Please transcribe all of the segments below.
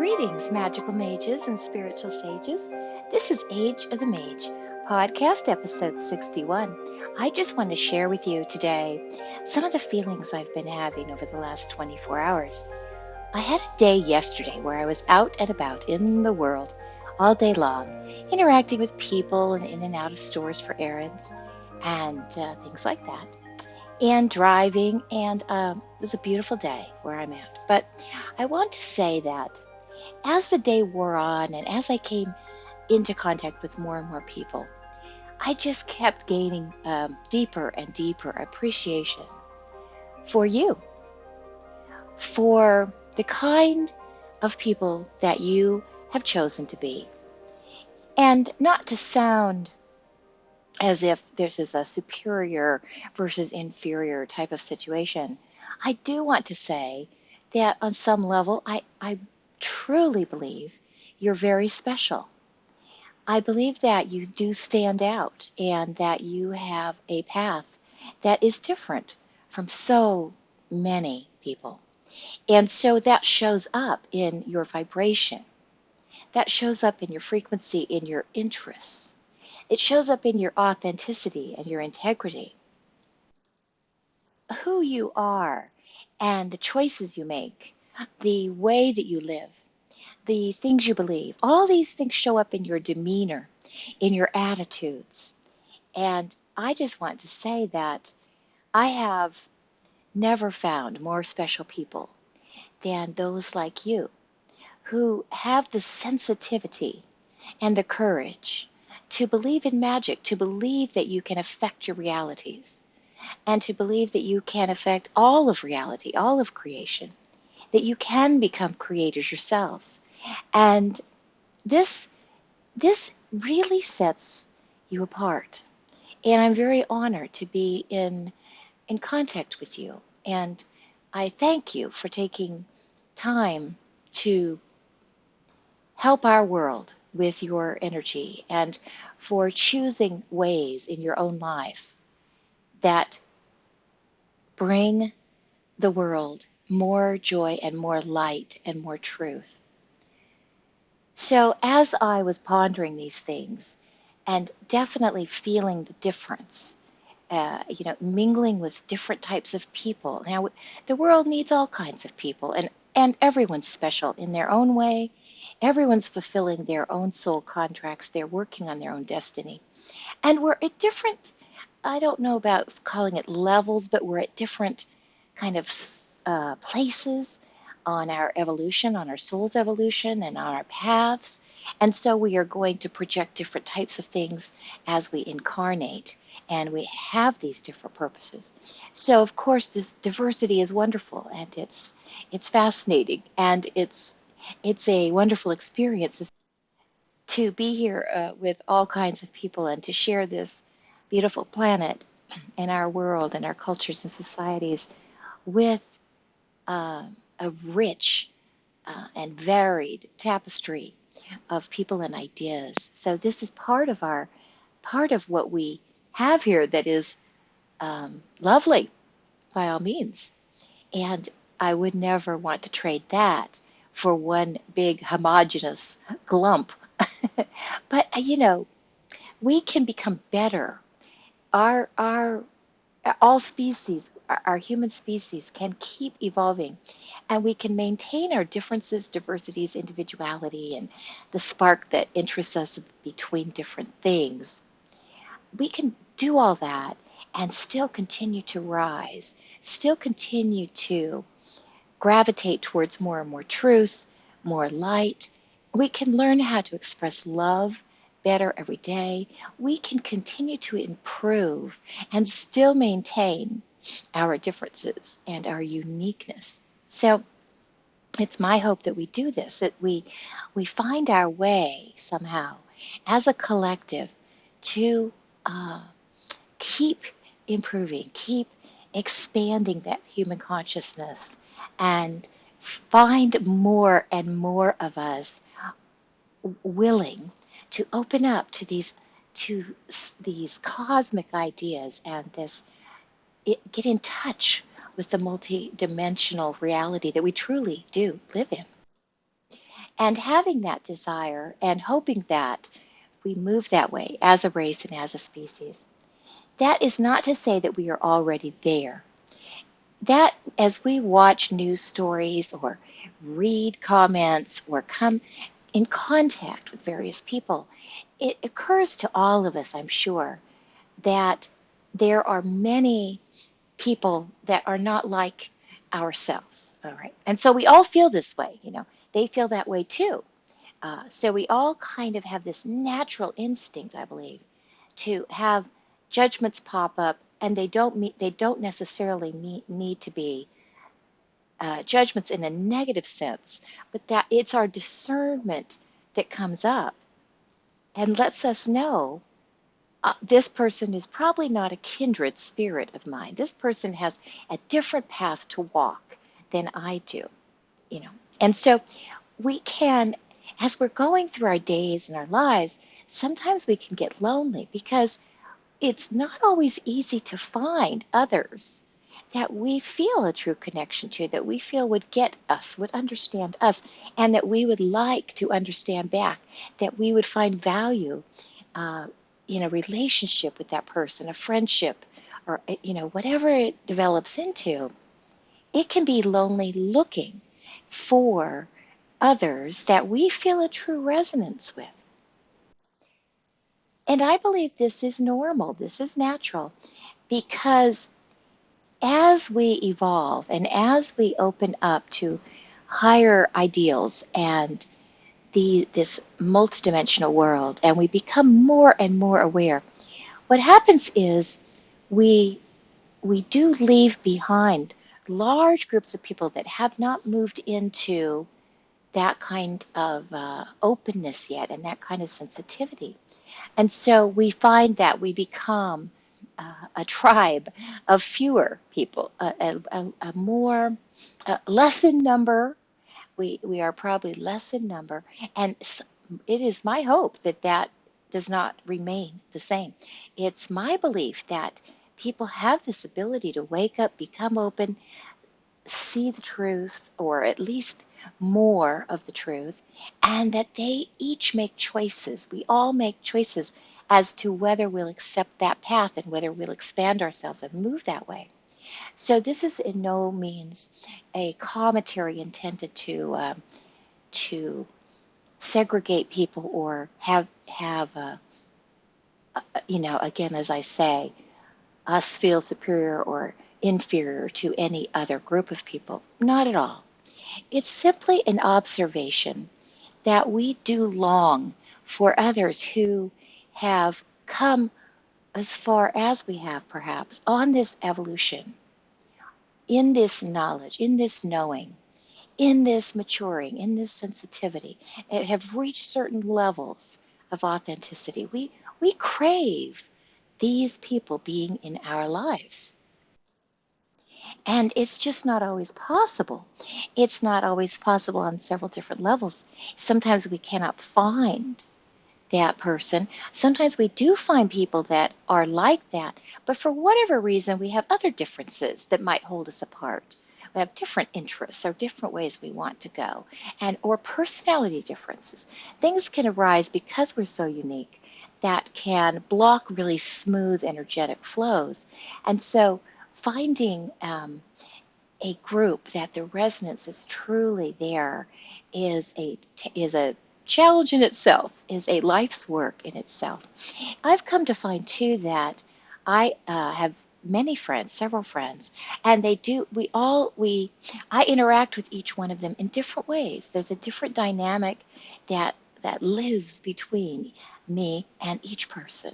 Greetings, magical mages and spiritual sages. This is Age of the Mage, podcast episode 61. I just want to share with you today some of the feelings I've been having over the last 24 hours. I had a day yesterday where I was out and about in the world all day long, interacting with people and in and out of stores for errands and things like that, and driving, and it was a beautiful day where I'm at. But I want to say that as the day wore on and as I came into contact with more and more people, I just kept gaining deeper and deeper appreciation for you, for the kind of people that you have chosen to be. And not to sound as if this is a superior versus inferior type of situation, I do want to say that on some level, I truly believe you're very special. I believe that you do stand out and that you have a path that is different from so many people. And so that shows up in your vibration. That shows up in your frequency, in your interests. It shows up in your authenticity and your integrity. Who you are and the choices you make, the way that you live, the things you believe, all these things show up in your demeanor, in your attitudes. And I just want to say that I have never found more special people than those like you who have the sensitivity and the courage to believe in magic, to believe that you can affect your realities, and to believe that you can affect all of reality, all of creation, that you can become creators yourselves. And this really sets you apart. And I'm very honored to be in contact with you. And I thank you for taking time to help our world with your energy and for choosing ways in your own life that bring the world more joy and more light and more truth. So as I was pondering these things and definitely feeling the difference, mingling with different types of people. Now, the world needs all kinds of people, and everyone's special in their own way. Everyone's fulfilling their own soul contracts. They're working on their own destiny. And we're at different, I don't know about calling it levels, but we're at different kind of places on our evolution, on our soul's evolution, and on our paths. And so we are going to project different types of things as we incarnate, and we have these different purposes. So of course this diversity is wonderful, and it's fascinating, and it's a wonderful experience to be here with all kinds of people and to share this beautiful planet and our world and our cultures and societies with a rich and varied tapestry of people and ideas. So this is part of what we have here that is lovely by all means. And I would never want to trade that for one big homogeneous glump. But we can become better. Our all species, our human species, can keep evolving, and we can maintain our differences, diversities, individuality, and the spark that interests us between different things. We can do all that and still continue to rise, still continue to gravitate towards more and more truth, more light. We can learn how to express love better every day. We can continue to improve and still maintain our differences and our uniqueness. So it's my hope that we do this, that we find our way somehow as a collective to keep improving, keep expanding that human consciousness, and find more and more of us willing to open up to these cosmic ideas and get in touch with the multi-dimensional reality that we truly do live in. And having that desire and hoping that we move that way as a race and as a species, that is not to say that we are already there. That as we watch news stories or read comments or come in contact with various people, it occurs to all of us, I'm sure, that there are many people that are not like ourselves. All right. And so we all feel this way, they feel that way too. So we all kind of have this natural instinct, I believe, to have judgments pop up, and they don't necessarily need to be judgments in a negative sense, but that it's our discernment that comes up and lets us know this person is probably not a kindred spirit of mine. This person has a different path to walk than I do, you know. And so we can, as we're going through our days and our lives, sometimes we can get lonely because it's not always easy to find others that we feel a true connection to, that we feel would get us, would understand us, and that we would like to understand back, that we would find value uh, in a relationship with that person, a friendship, or whatever it develops into. It can be lonely looking for others that we feel a true resonance with. And I believe this is normal, this is natural, because as we evolve and as we open up to higher ideals and this multidimensional world, and we become more and more aware, what happens is we we do leave behind large groups of people that have not moved into that kind of openness yet and that kind of sensitivity. And so we find that we become a tribe of fewer people, a more, less in number. We are probably less in number. And it is my hope that that does not remain the same. It's my belief that people have this ability to wake up, become open, see the truth, or at least more of the truth, and that they each make choices. We all make choices as to whether we'll accept that path and whether we'll expand ourselves and move that way. So this is in no means a commentary intended to segregate people or have again, as I say, us feel superior or inferior to any other group of people. Not at all. It's simply an observation that we do long for others who have come as far as we have, perhaps, on this evolution, in this knowledge, in this knowing, in this maturing, in this sensitivity, have reached certain levels of authenticity. We crave these people being in our lives. And it's just not always possible. It's not always possible on several different levels. Sometimes we cannot find that person. Sometimes we do find people that are like that, but for whatever reason, we have other differences that might hold us apart. We have different interests or different ways we want to go, and or personality differences. Things can arise because we're so unique that can block really smooth energetic flows. And so finding a group that the resonance is truly there is a challenge in itself, is a life's work in itself. I've come to find too that I have many friends, several friends, and I interact with each one of them in different ways. There's a different dynamic that lives between me and each person.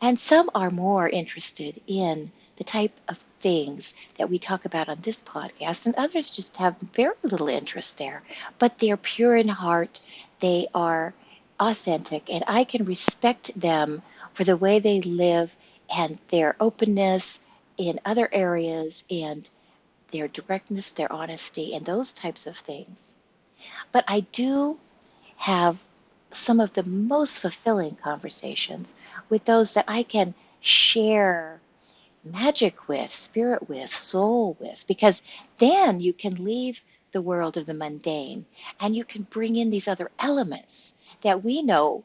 And some are more interested in the type of things that we talk about on this podcast, and others just have very little interest there. But they're pure in heart, they are authentic, and I can respect them for the way they live and their openness in other areas and their directness, their honesty, and those types of things. But I do have some of the most fulfilling conversations with those that I can share magic with, spirit with, soul with, because then you can leave the world of the mundane, and you can bring in these other elements that we know,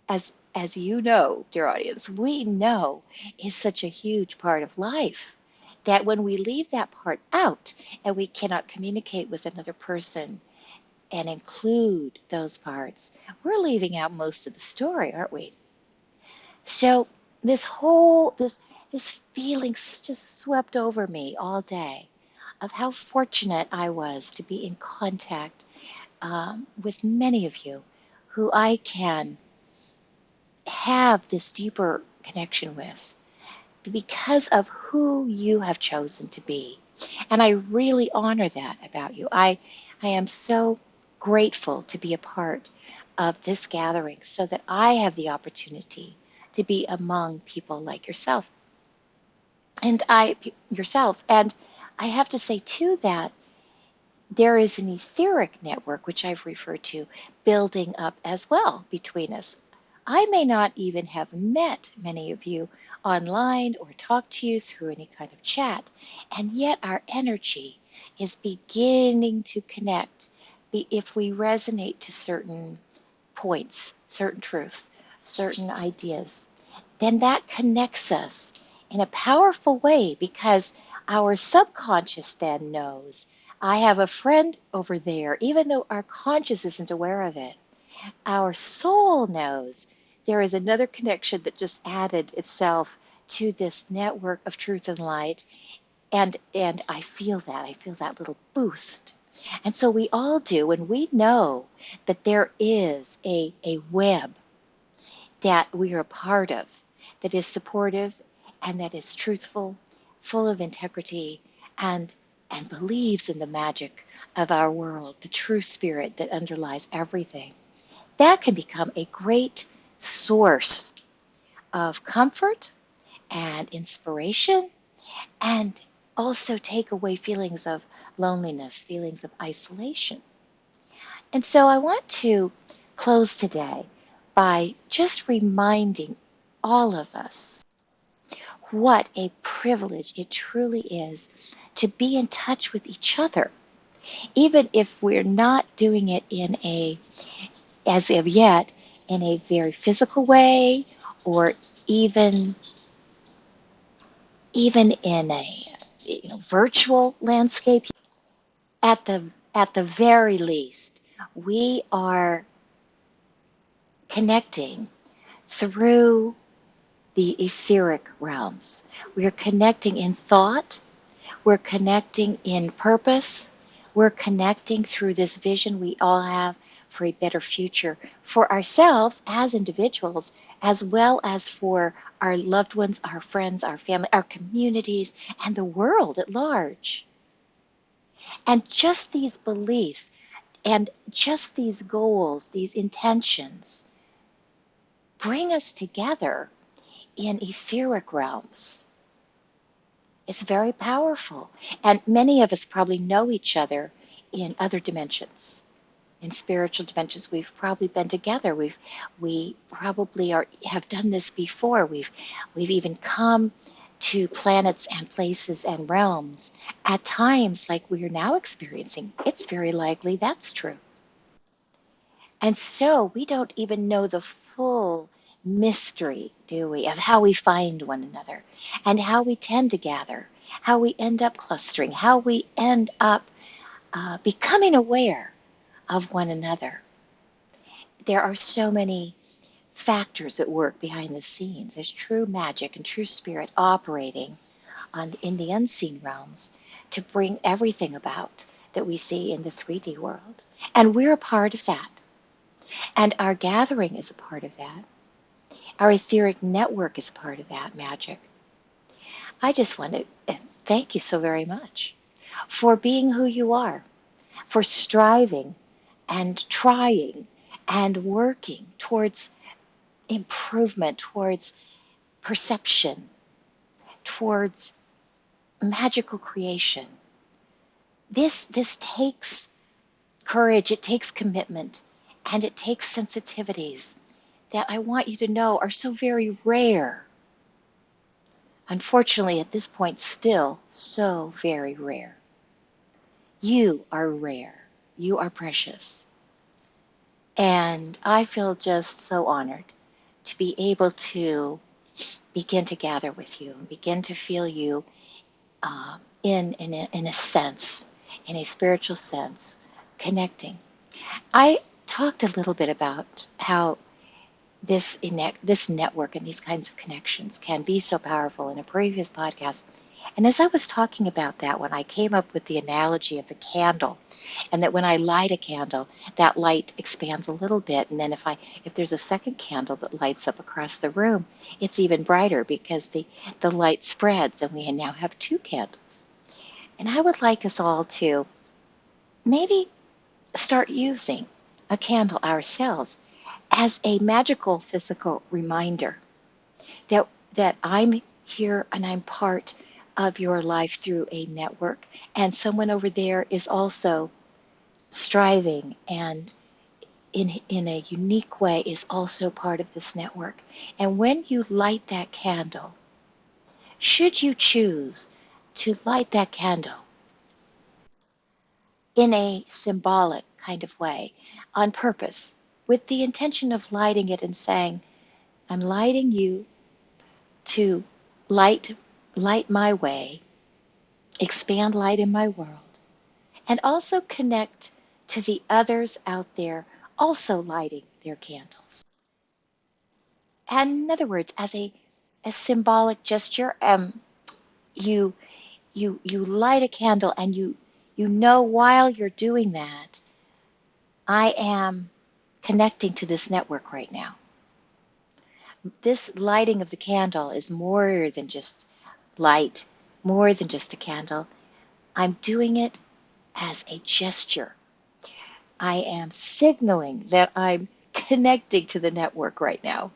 as you know, dear audience, we know is such a huge part of life, that when we leave that part out and we cannot communicate with another person and include those parts, we're leaving out most of the story, aren't we? So this feeling just swept over me all day of how fortunate I was to be in contact with many of you who I can have this deeper connection with because of who you have chosen to be. And I really honor that about you. I am so grateful to be a part of this gathering so that I have the opportunity to be among people like yourself and yourselves. And I have to say too that there is an etheric network, which I've referred to, building up as well between us. I may not even have met many of you online or talked to you through any kind of chat, and yet our energy is beginning to connect if we resonate to certain points, certain truths, certain ideas. Then that connects us in a powerful way because our subconscious then knows I have a friend over there, even though our conscious isn't aware of it. Our soul knows there is another connection that just added itself to this network of truth and light. And I feel that. I feel that little boost. And so we all do, and we know that there is a web that we are a part of that is supportive and that is truthful, full of integrity, and and believes in the magic of our world, the true spirit that underlies everything. That can become a great source of comfort and inspiration, and also take away feelings of loneliness, feelings of isolation. And so I want to close today by just reminding all of us what a privilege it truly is to be in touch with each other, even if we're not doing it as of yet, in a very physical way, or even in a virtual landscape. At the very least, we are connecting through the etheric realms. We are connecting in thought. We're connecting in purpose. We're connecting through this vision we all have for a better future for ourselves as individuals, as well as for our loved ones, our friends, our family, our communities, and the world at large. And just these beliefs and just these goals, these intentions, bring us together in etheric realms. It's very powerful. And many of us probably know each other in other dimensions, in spiritual dimensions. We've probably been together. We probably have done this before. We've even come to planets and places and realms at times like we are now experiencing. It's very likely that's true. And so we don't even know the full mystery, do we, of how we find one another and how we tend to gather, how we end up clustering, how we end up becoming aware of one another. There are so many factors at work behind the scenes. There's true magic and true spirit operating in the unseen realms to bring everything about that we see in the 3D world. And we're a part of that. And our gathering is a part of that. Our etheric network is a part of that magic. I just want to thank you so very much for being who you are, for striving and trying and working towards improvement, towards perception, towards magical creation. This takes courage, it takes commitment, and it takes sensitivities that I want you to know are so very rare. Unfortunately, at this point, still so very rare. You are rare. You are precious. And I feel just so honored to be able to begin to gather with you and begin to feel you in a sense, in a spiritual sense, connecting. I talked a little bit about how this network and these kinds of connections can be so powerful in a previous podcast. And as I was talking about that, when I came up with the analogy of the candle, and that when I light a candle, that light expands a little bit, and then if there's a second candle that lights up across the room, it's even brighter because the light spreads, and we now have two candles. And I would like us all to maybe start using a candle ourselves as a magical physical reminder that I'm here and I'm part of your life through a network, and someone over there is also striving and in a unique way is also part of this network. And when you light that candle, should you choose to light that candle in a symbolic kind of way, on purpose, with the intention of lighting it and saying, I'm lighting you to light my way, expand light in my world, and also connect to the others out there also lighting their candles. And in other words, as a symbolic gesture, you you light a candle, and you know while you're doing that, I am connecting to this network right now. This lighting of the candle is more than just light, more than just a candle. I'm doing it as a gesture. I am signaling that I'm connecting to the network right now.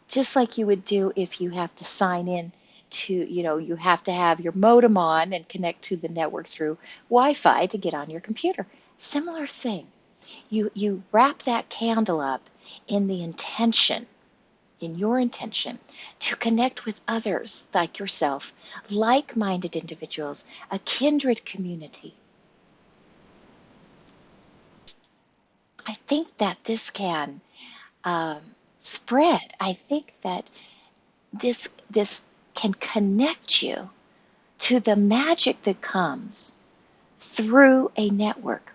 Just like you would do if you have to sign in to, you have to have your modem on and connect to the network through Wi-Fi to get on your computer. Similar thing. You wrap that candle up in the intention, in your intention, to connect with others like yourself, like-minded individuals, a kindred community. I think that this can spread. I think that this can connect you to the magic that comes through a network.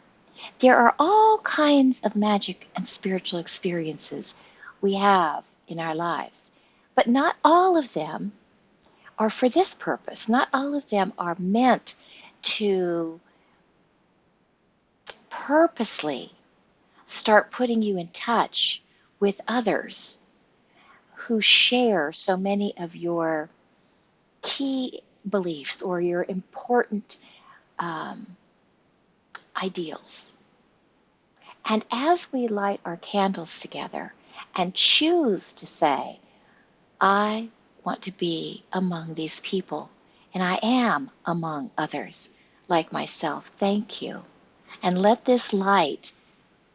There are all kinds of magic and spiritual experiences we have in our lives, but not all of them are for this purpose. Not all of them are meant to purposely start putting you in touch with others who share so many of your key beliefs or your important um, ideals. And as we light our candles together and choose to say, I want to be among these people, and I am among others like myself, thank you. And let this light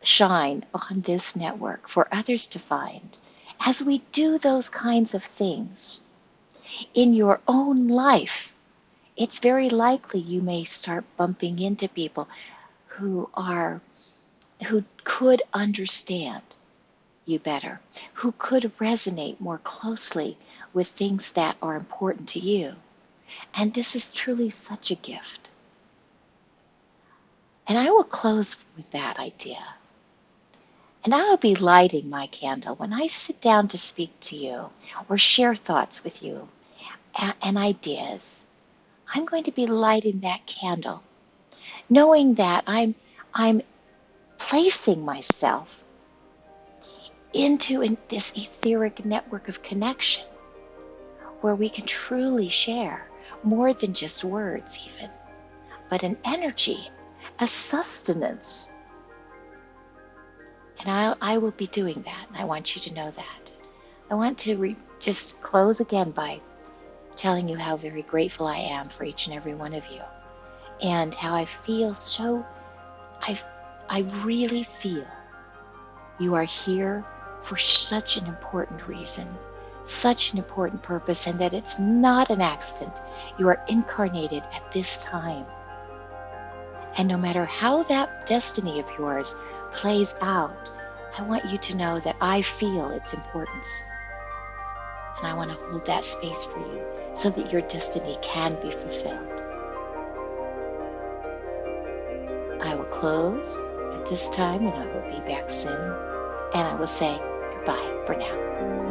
shine on this network for others to find. As we do those kinds of things in your own life, it's very likely you may start bumping into people who could understand you better, who could resonate more closely with things that are important to you. And this is truly such a gift. And I will close with that idea. And I'll be lighting my candle when I sit down to speak to you or share thoughts with you and ideas. I'm going to be lighting that candle, knowing that I'm placing myself into this etheric network of connection where we can truly share more than just words even, but an energy, a sustenance. And I will be doing that, and I want you to know that. I want to just close again by telling you how very grateful I am for each and every one of you, and how I feel I really feel you are here for such an important reason, such an important purpose, and that it's not an accident. You are incarnated at this time And no matter how that destiny of yours plays out, I want you to know that I feel its importance. And I want to hold that space for you so that your destiny can be fulfilled. I will close at this time and I will be back soon. And I will say goodbye for now.